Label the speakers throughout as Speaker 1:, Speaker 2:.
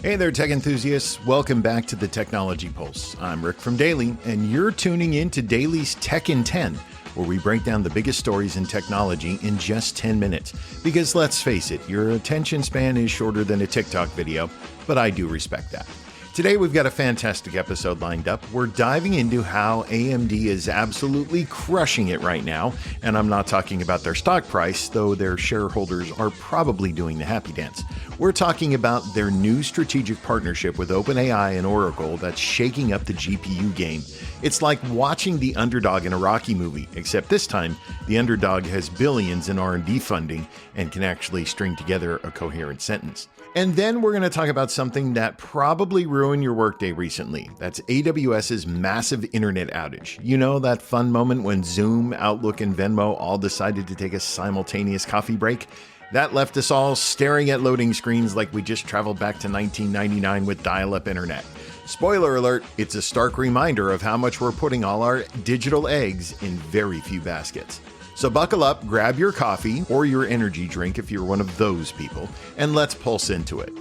Speaker 1: Hey there, tech enthusiasts. Welcome back to the Technology Pulse. I'm Rick from Daily, and you're tuning in to Daly's Tech in 10, where we break down the biggest stories in technology in just 10 minutes. Because let's face it, your attention span is shorter than a TikTok video, but I do respect that. Today, we've got a fantastic episode lined up. We're diving into how AMD is absolutely crushing it right now. And I'm not talking about their stock price, though their shareholders are probably doing the happy dance. We're talking about their new strategic partnership with OpenAI and Oracle that's shaking up the GPU game. It's like watching the underdog in a Rocky movie, except this time, the underdog has billions in R&D funding and can actually string together a coherent sentence. And then we're going to talk about something that probably ruined your workday recently. That's AWS's massive internet outage. You know, that fun moment when Zoom, Outlook, and Venmo all decided to take a simultaneous coffee break? That left us all staring at loading screens like we just traveled back to 1999 with dial-up internet. Spoiler alert, it's a stark reminder of how much we're putting all our digital eggs in very few baskets. So buckle up, grab your coffee or your energy drink if you're one of those people, and let's pulse into it.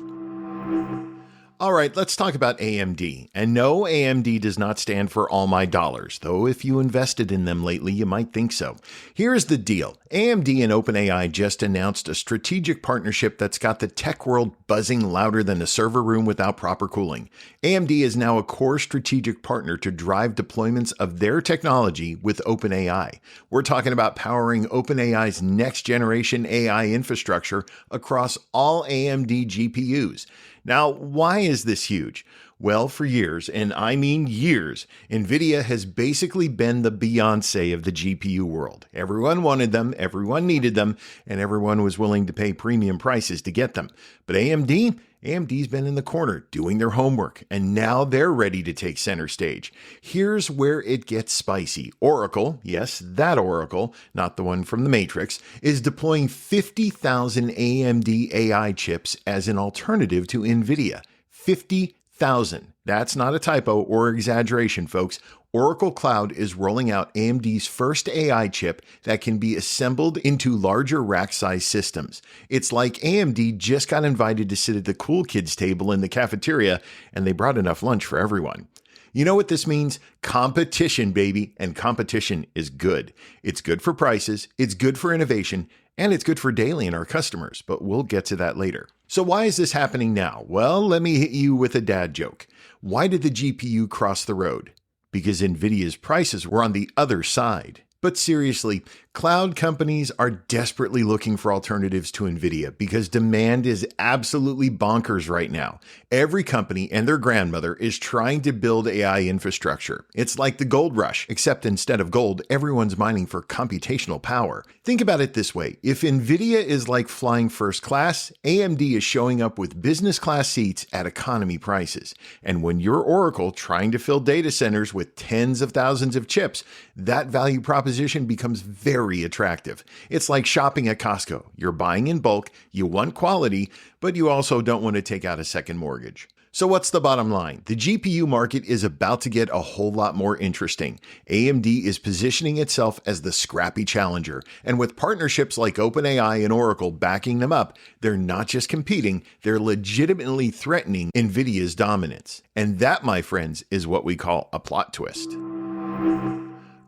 Speaker 1: All right, let's talk about AMD. And no, AMD does not stand for all my dollars, though if you invested in them lately, you might think so. Here's the deal. AMD and OpenAI just announced a strategic partnership that's got the tech world buzzing louder than a server room without proper cooling. AMD is now a core strategic partner to drive deployments of their technology with OpenAI. We're talking about powering OpenAI's next generation AI infrastructure across all AMD GPUs. Now, why is this huge? Well, for years, and I mean years, NVIDIA has basically been the Beyoncé of the GPU world. Everyone wanted them, everyone needed them, and everyone was willing to pay premium prices to get them. But AMD's been in the corner doing their homework, and now they're ready to take center stage. Here's where it gets spicy. Oracle, yes, that Oracle, not the one from the Matrix, is deploying 50,000 AMD AI chips as an alternative to NVIDIA. 50,000. That's not a typo or exaggeration, folks. Oracle Cloud is rolling out AMD's first AI chip that can be assembled into larger rack-size systems. It's like AMD just got invited to sit at the cool kids table in the cafeteria, and they brought enough lunch for everyone. You know what this means? Competition, baby, and competition is good. It's good for prices, it's good for innovation, and it's good for Daily and our customers, but we'll get to that later. So why is this happening now? Well, let me hit you with a dad joke. Why did the GPU cross the road? Because NVIDIA's prices were on the other side. But seriously, cloud companies are desperately looking for alternatives to NVIDIA because demand is absolutely bonkers right now. Every company and their grandmother is trying to build AI infrastructure. It's like the gold rush, except instead of gold, everyone's mining for computational power. Think about it this way. If NVIDIA is like flying first class, AMD is showing up with business class seats at economy prices. And when you're Oracle trying to fill data centers with tens of thousands of chips, that value proposition becomes very attractive. It's like shopping at Costco. You're buying in bulk, you want quality, but you also don't want to take out a second mortgage. So what's the bottom line? The GPU market is about to get a whole lot more interesting. AMD is positioning itself as the scrappy challenger, and with partnerships like OpenAI and Oracle backing them up, they're not just competing, they're legitimately threatening NVIDIA's dominance. And that, my friends, is what we call a plot twist.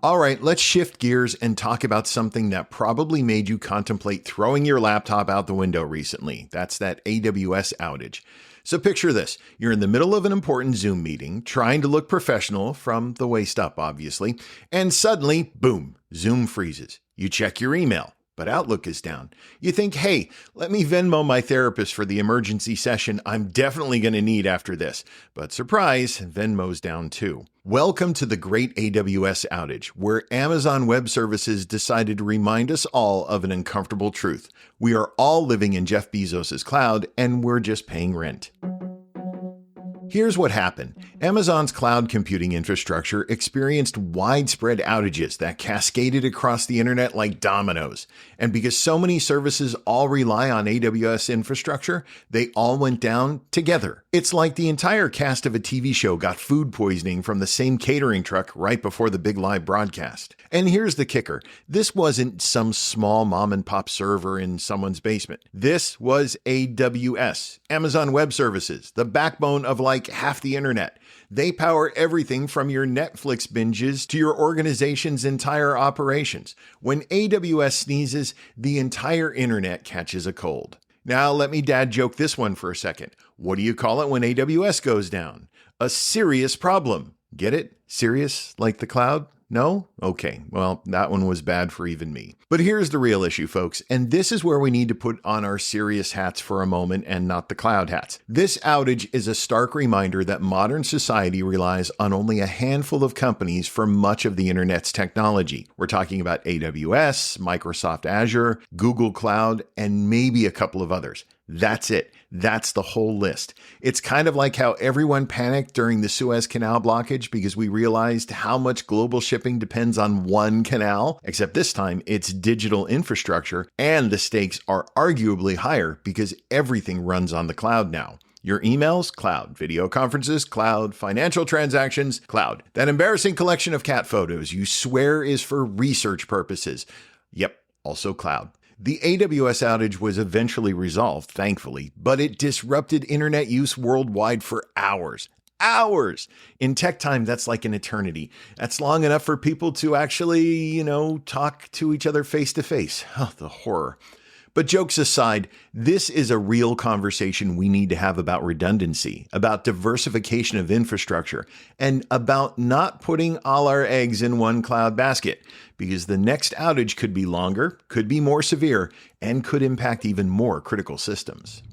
Speaker 1: All right, let's shift gears and talk about something that probably made you contemplate throwing your laptop out the window recently. That's that AWS outage. So picture this. You're in the middle of an important Zoom meeting, trying to look professional from the waist up, obviously, and suddenly, boom, Zoom freezes. You check your email, but Outlook is down. You think, hey, let me Venmo my therapist for the emergency session I'm definitely going to need after this. But surprise, Venmo's down too. Welcome to the great AWS outage, where Amazon Web Services decided to remind us all of an uncomfortable truth. We are all living in Jeff Bezos' cloud, and we're just paying rent. Here's what happened. Amazon's cloud computing infrastructure experienced widespread outages that cascaded across the internet like dominoes. And because so many services all rely on AWS infrastructure, they all went down together. It's like the entire cast of a TV show got food poisoning from the same catering truck right before the big live broadcast. And here's the kicker. This wasn't some small mom and pop server in someone's basement. This was AWS, Amazon Web Services, the backbone of like half the internet. They power everything from your Netflix binges to your organization's entire operations. When AWS sneezes, the entire internet catches a cold. Now let me dad joke this one for a second. What do you call it when AWS goes down? A serious problem. Get it? Serious like the cloud? No? Okay, well, that one was bad for even me. But here's the real issue, folks, and this is where we need to put on our serious hats for a moment and not the cloud hats. This outage is a stark reminder that modern society relies on only a handful of companies for much of the internet's technology. We're talking about AWS, Microsoft Azure, Google Cloud, and maybe a couple of others. That's it. That's the whole list. It's kind of like how everyone panicked during the Suez Canal blockage because we realized how much global shipping depends on one canal, except this time it's digital infrastructure, and the stakes are arguably higher because everything runs on the cloud now. Your emails, cloud. Video conferences, cloud. Financial transactions, cloud. That embarrassing collection of cat photos you swear is for research purposes. Yep, also cloud. The AWS outage was eventually resolved, thankfully, but it disrupted internet use worldwide for hours. Hours! In tech time, that's like an eternity. That's long enough for people to actually, talk to each other face to face. Oh, the horror. But jokes aside, this is a real conversation we need to have about redundancy, about diversification of infrastructure, and about not putting all our eggs in one cloud basket, because the next outage could be longer, could be more severe, and could impact even more critical systems.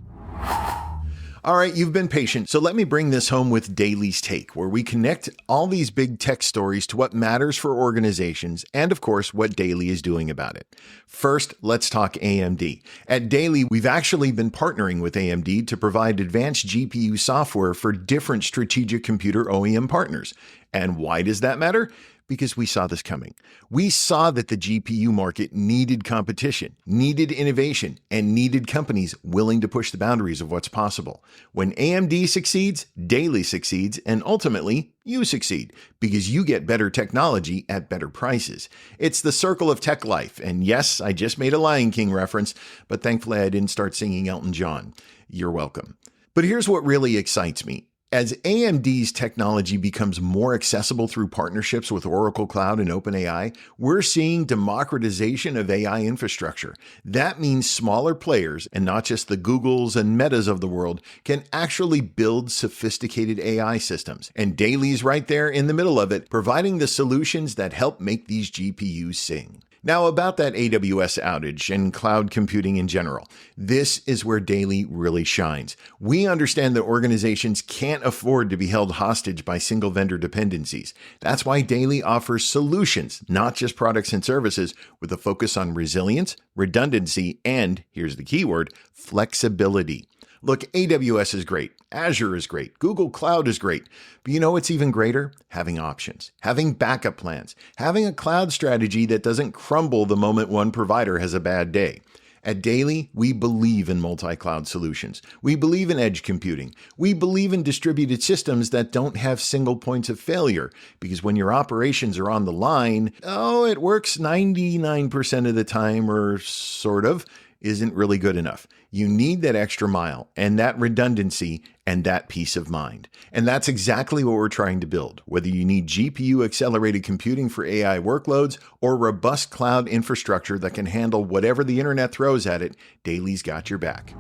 Speaker 1: All right, you've been patient, so let me bring this home with Daly's Take, where we connect all these big tech stories to what matters for organizations and, of course, what Daly is doing about it. First, let's talk AMD. At Daly, we've actually been partnering with AMD to provide advanced GPU software for different strategic computer OEM partners. And why does that matter? Because we saw this coming. We saw that the GPU market needed competition, needed innovation, and needed companies willing to push the boundaries of what's possible. When AMD succeeds, Daly succeeds, and ultimately, you succeed because you get better technology at better prices. It's the circle of tech life. And yes, I just made a Lion King reference, but thankfully I didn't start singing Elton John. You're welcome. But here's what really excites me. As AMD's technology becomes more accessible through partnerships with Oracle Cloud and OpenAI, we're seeing democratization of AI infrastructure. That means smaller players, and not just the Googles and Metas of the world, can actually build sophisticated AI systems. And Daly's right there in the middle of it, providing the solutions that help make these GPUs sing. Now about that AWS outage and cloud computing in general. This is where Daly really shines. We understand that organizations can't afford to be held hostage by single vendor dependencies. That's why Daly offers solutions, not just products and services, with a focus on resilience, redundancy, and, here's the key word, flexibility. Look, AWS is great. Azure is great. Google Cloud is great. But you know what's even greater? Having options, having backup plans, having a cloud strategy that doesn't crumble the moment one provider has a bad day. At Daly, we believe in multi-cloud solutions. We believe in edge computing. We believe in distributed systems that don't have single points of failure, because when your operations are on the line, it works 99% of the time, or sort of, isn't really good enough. You need that extra mile and that redundancy and that peace of mind. And that's exactly what we're trying to build. Whether you need GPU accelerated computing for AI workloads or robust cloud infrastructure that can handle whatever the internet throws at it, Daly's got your back.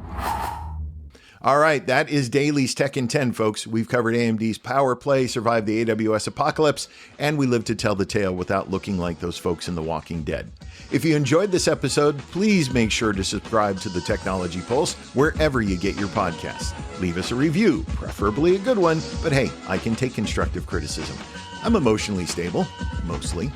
Speaker 1: All right, that is Daly's Tech in 10, folks. We've covered AMD's power play, survived the AWS apocalypse, and we live to tell the tale without looking like those folks in The Walking Dead. If you enjoyed this episode, please make sure to subscribe to the Technology Pulse wherever you get your podcasts. Leave us a review, preferably a good one, but hey, I can take constructive criticism. I'm emotionally stable, mostly.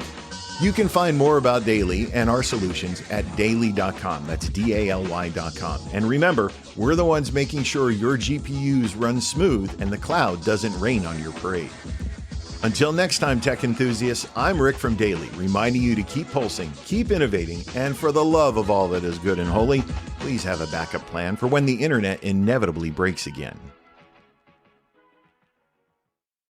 Speaker 1: You can find more about Daily and our solutions at daly.com. That's DALY.com. And remember, we're the ones making sure your GPUs run smooth and the cloud doesn't rain on your parade. Until next time, tech enthusiasts, I'm Rick from Daily, reminding you to keep pulsing, keep innovating, and for the love of all that is good and holy, please have a backup plan for when the internet inevitably breaks again.